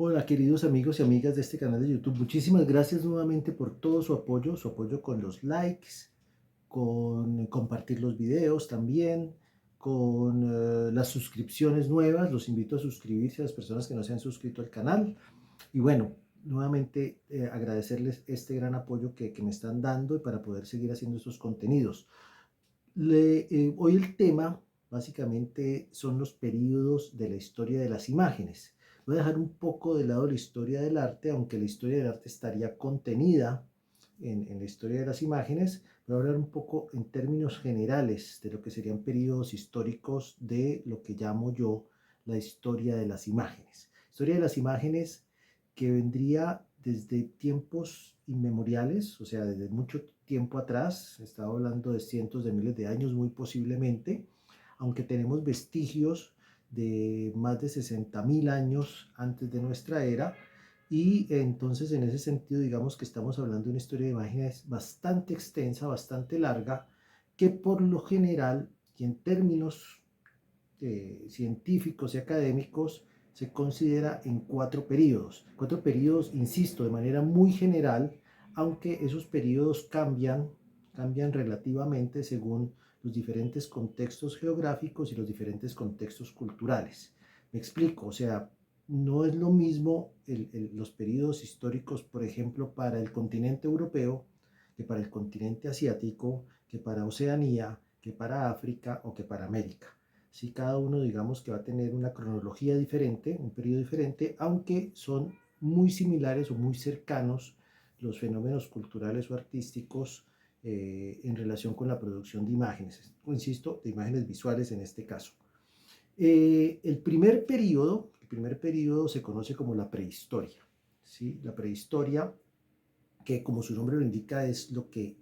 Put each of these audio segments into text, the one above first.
Hola queridos amigos y amigas de este canal de YouTube, muchísimas gracias nuevamente por todo su apoyo con los likes, con compartir los videos también, con las suscripciones nuevas. Los invito a suscribirse a las personas que no se han suscrito al canal. Y bueno, nuevamente agradecerles este gran apoyo que me están dando y para poder seguir haciendo estos contenidos. Hoy el tema básicamente son los periodos de la historia de las imágenes. Voy a dejar un poco de lado la historia del arte, aunque la historia del arte estaría contenida en la historia de las imágenes. Voy a hablar un poco en términos generales de lo que serían periodos históricos de lo que llamo yo la historia de las imágenes. Historia de las imágenes que vendría desde tiempos inmemoriales, o sea, desde mucho tiempo atrás. Estaba hablando de cientos de miles de años muy posiblemente, aunque tenemos vestigios de más de 60.000 años antes de nuestra era. Y entonces en ese sentido digamos que estamos hablando de una historia de imágenes bastante extensa, bastante larga, que por lo general y en términos científicos y académicos se considera en cuatro periodos, insisto, de manera muy general, aunque esos periodos cambian relativamente según los diferentes contextos geográficos y los diferentes contextos culturales. Me explico, o sea, no es lo mismo los periodos históricos, por ejemplo, para el continente europeo, que para el continente asiático, que para Oceanía, que para África o que para América. Sí, cada uno digamos que va a tener una cronología diferente, un periodo diferente, aunque son muy similares o muy cercanos los fenómenos culturales o artísticos en relación con la producción de imágenes, insisto, de imágenes visuales en este caso. El primer periodo se conoce como la prehistoria, ¿sí? La prehistoria, que como su nombre lo indica, es lo que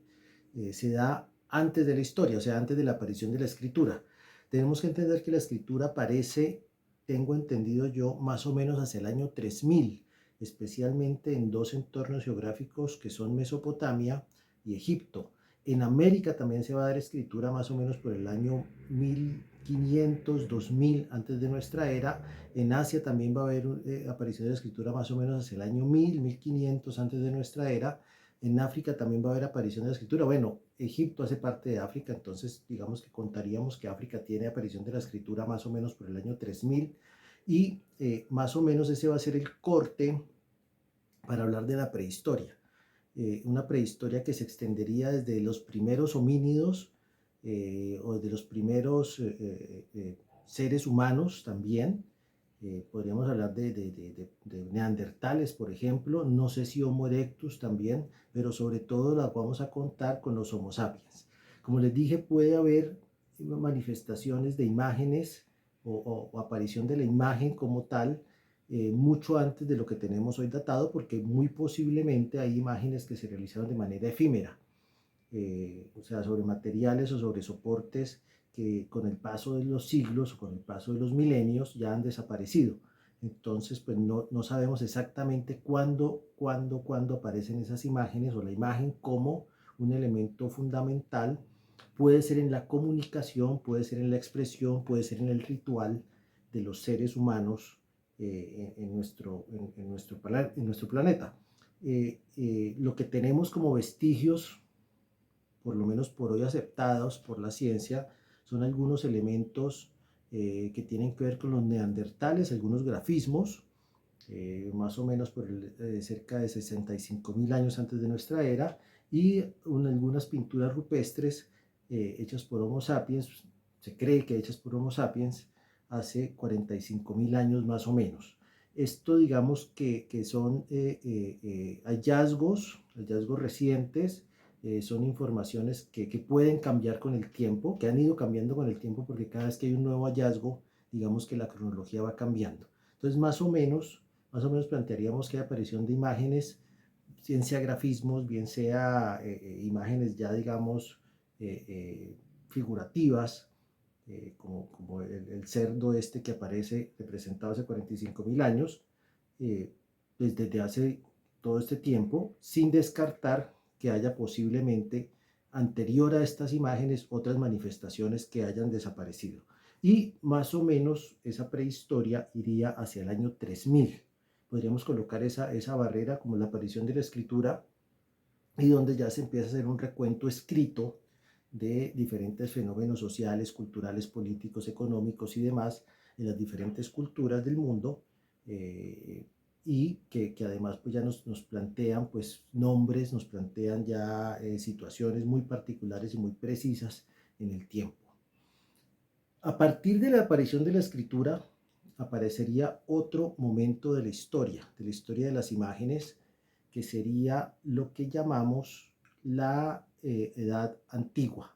se da antes de la historia, o sea, antes de la aparición de la escritura. Tenemos que entender que la escritura aparece, tengo entendido yo, más o menos hacia el año 3000, especialmente en dos entornos geográficos que son Mesopotamia y Egipto. En América también se va a dar escritura más o menos por el año 1500, 2000 antes de nuestra era. En Asia también va a haber aparición de la escritura más o menos hacia el año 1000, 1500 antes de nuestra era. En África también va a haber aparición de la escritura. Bueno, Egipto hace parte de África, entonces digamos que contaríamos que África tiene aparición de la escritura más o menos por el año 3000 y más o menos ese va a ser el corte para hablar de la prehistoria. Una prehistoria que se extendería desde los primeros homínidos o desde los primeros seres humanos también. Podríamos hablar de neandertales, por ejemplo, no sé si Homo erectus también, pero sobre todo las vamos a contar con los Homo sapiens. Como les dije, puede haber manifestaciones de imágenes o aparición de la imagen como tal mucho antes de lo que tenemos hoy datado, porque muy posiblemente hay imágenes que se realizaron de manera efímera, o sea, sobre materiales o sobre soportes que con el paso de los siglos o con el paso de los milenios ya han desaparecido. Entonces, pues no sabemos exactamente cuándo aparecen esas imágenes o la imagen como un elemento fundamental. Puede ser en la comunicación, puede ser en la expresión, puede ser en el ritual de los seres humanos en nuestro planeta. Lo que tenemos como vestigios, por lo menos por hoy aceptados por la ciencia, son algunos elementos que tienen que ver con los neandertales, algunos grafismos, más o menos cerca de 65.000 años antes de nuestra era, y algunas pinturas rupestres hechas por Homo sapiens, se cree que hechas por Homo sapiens hace 45.000 años más o menos. Esto digamos que son hallazgos recientes, son informaciones que pueden cambiar con el tiempo, que han ido cambiando con el tiempo, porque cada vez que hay un nuevo hallazgo, digamos que la cronología va cambiando. Entonces, más o menos plantearíamos que hay aparición de imágenes, bien sea grafismos, bien sea imágenes ya, digamos, figurativas, como el cerdo este que aparece representado hace 45.000 años, pues desde hace todo este tiempo, sin descartar que haya posiblemente anterior a estas imágenes otras manifestaciones que hayan desaparecido. Y más o menos esa prehistoria iría hacia el año 3000. podríamos colocar esa barrera como la aparición de la escritura, y donde ya se empieza a hacer un recuento escrito de diferentes fenómenos sociales, culturales, políticos, económicos y demás en las diferentes culturas del mundo, eh, y que además pues ya nos plantean pues nombres, nos plantean ya situaciones muy particulares y muy precisas en el tiempo. A partir de la aparición de la escritura aparecería otro momento de la historia de las imágenes, que sería lo que llamamos la Edad Antigua.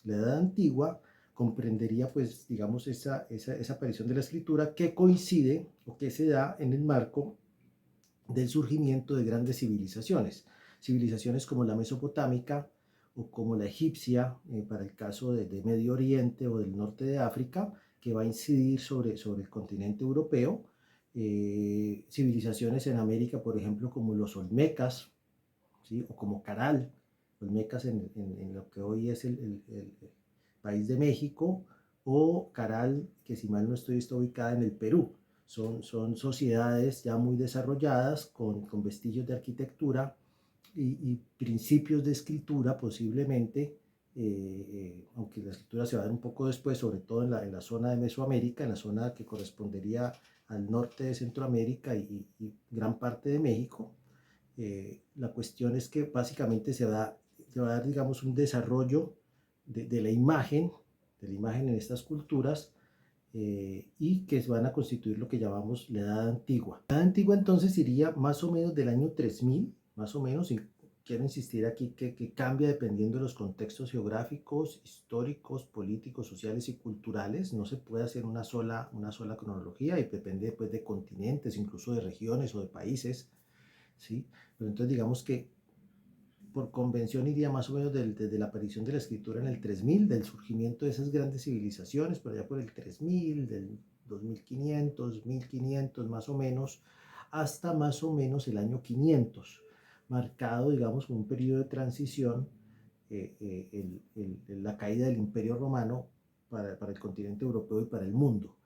La Edad Antigua comprendería, pues, digamos, esa aparición de la escritura que coincide o que se da en el marco del surgimiento de grandes civilizaciones como la mesopotámica o como la egipcia, para el caso de Medio Oriente o del norte de África, que va a incidir sobre el continente europeo. Civilizaciones en América, por ejemplo, como los olmecas, ¿sí? O como Caral, olmecas en lo que hoy es el país de México, o Caral, que si mal no estoy, está ubicada en el Perú. Son sociedades ya muy desarrolladas con vestigios de arquitectura y principios de escritura posiblemente, aunque la escritura se va a dar un poco después, sobre todo en la zona de Mesoamérica, en la zona que correspondería al norte de Centroamérica y gran parte de México. La cuestión es que básicamente se va a dar, digamos, un desarrollo de la imagen, en estas culturas, y que van a constituir lo que llamamos la Edad Antigua. La Edad Antigua entonces iría más o menos del año 3000, más o menos, y quiero insistir aquí que cambia dependiendo de los contextos geográficos, históricos, políticos, sociales y culturales. No se puede hacer una sola cronología, y depende pues, de continentes, incluso de regiones o de países, ¿sí? Pero entonces digamos que por convención iría más o menos desde la aparición de la escritura en el 3000, del surgimiento de esas grandes civilizaciones, por allá por el 3000, del 2500, 1500 más o menos, hasta más o menos el año 500, marcado, digamos, como un periodo de transición, la caída del Imperio Romano para el continente europeo y para el mundo.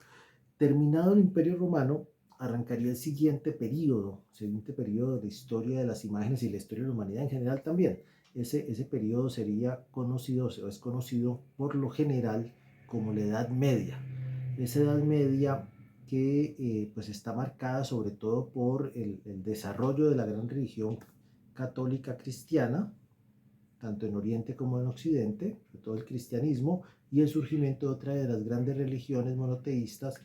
Terminado el Imperio Romano, arrancaría el siguiente periodo de historia de las imágenes y la historia de la humanidad en general también. Ese periodo sería conocido, o es conocido por lo general como la Edad Media. Esa Edad Media que pues está marcada sobre todo por el desarrollo de la gran religión católica cristiana, tanto en Oriente como en Occidente, sobre todo el cristianismo, y el surgimiento de otra de las grandes religiones monoteístas,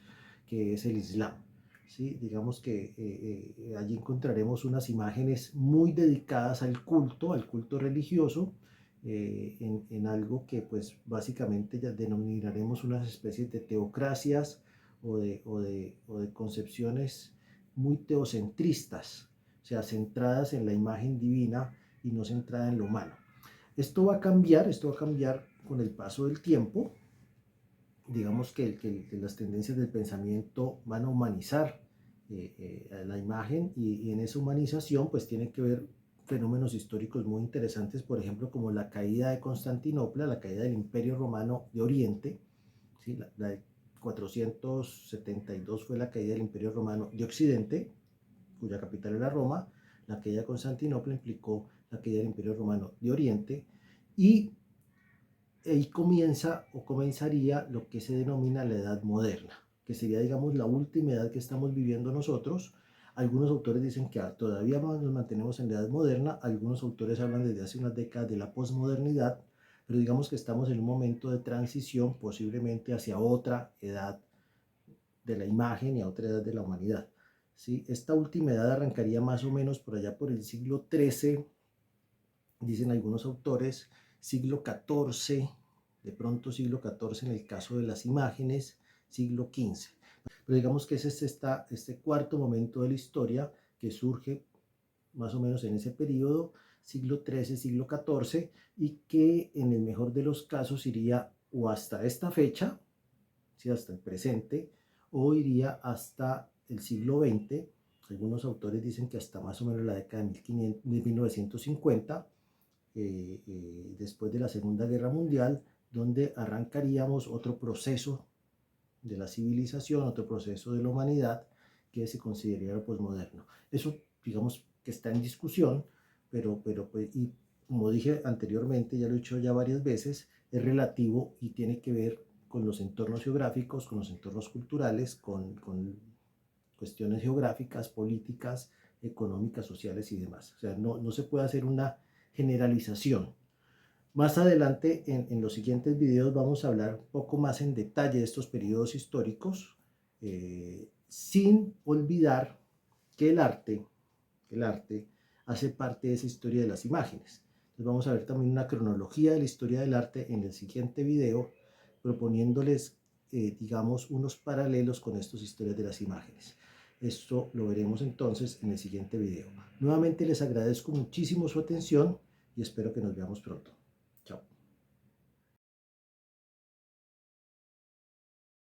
que es el Islam. ¿Sí? Digamos que allí encontraremos unas imágenes muy dedicadas al culto religioso, en algo que pues básicamente ya denominaremos unas especies de teocracias o de concepciones muy teocentristas, o sea, centradas en la imagen divina y no centrada en lo humano. Esto va a cambiar con el paso del tiempo. Digamos que las tendencias del pensamiento van a humanizar la imagen, y en esa humanización pues tiene que ver fenómenos históricos muy interesantes, por ejemplo, como la caída de Constantinopla, la caída del Imperio Romano de Oriente, ¿sí? La de 472 fue la caída del Imperio Romano de Occidente, cuya capital era Roma. La caída de Constantinopla implicó la caída del Imperio Romano de Oriente, y ahí comenzaría lo que se denomina la Edad Moderna, que sería, digamos, la última edad que estamos viviendo nosotros. Algunos autores dicen que todavía nos mantenemos en la Edad Moderna, algunos autores hablan desde hace unas décadas de la posmodernidad, pero digamos que estamos en un momento de transición posiblemente hacia otra edad de la imagen y a otra edad de la humanidad. ¿Sí? Esta última edad arrancaría más o menos por allá por el siglo XIII, dicen algunos autores, siglo XIV, de pronto siglo XIV en el caso de las imágenes, siglo XV. Pero digamos que ese es este cuarto momento de la historia que surge más o menos en ese periodo, siglo XIII, siglo XIV, y que en el mejor de los casos iría o hasta esta fecha, ¿sí? Hasta el presente, o iría hasta el siglo XX. Algunos autores dicen que hasta más o menos la década de 1950, después de la Segunda Guerra Mundial, donde arrancaríamos otro proceso de la civilización, otro proceso de la humanidad, que se considera posmoderno. Eso, digamos, que está en discusión, pero pues, y como dije anteriormente, ya lo he dicho ya varias veces, es relativo y tiene que ver con los entornos geográficos, con los entornos culturales, con cuestiones geográficas, políticas, económicas, sociales y demás. O sea, no se puede hacer una generalización. Más adelante, en los siguientes videos, vamos a hablar un poco más en detalle de estos periodos históricos, sin olvidar que el arte hace parte de esa historia de las imágenes. Entonces vamos a ver también una cronología de la historia del arte en el siguiente video, proponiéndoles, digamos, unos paralelos con estas historias de las imágenes. Esto lo veremos entonces en el siguiente video. Nuevamente les agradezco muchísimo su atención y espero que nos veamos pronto.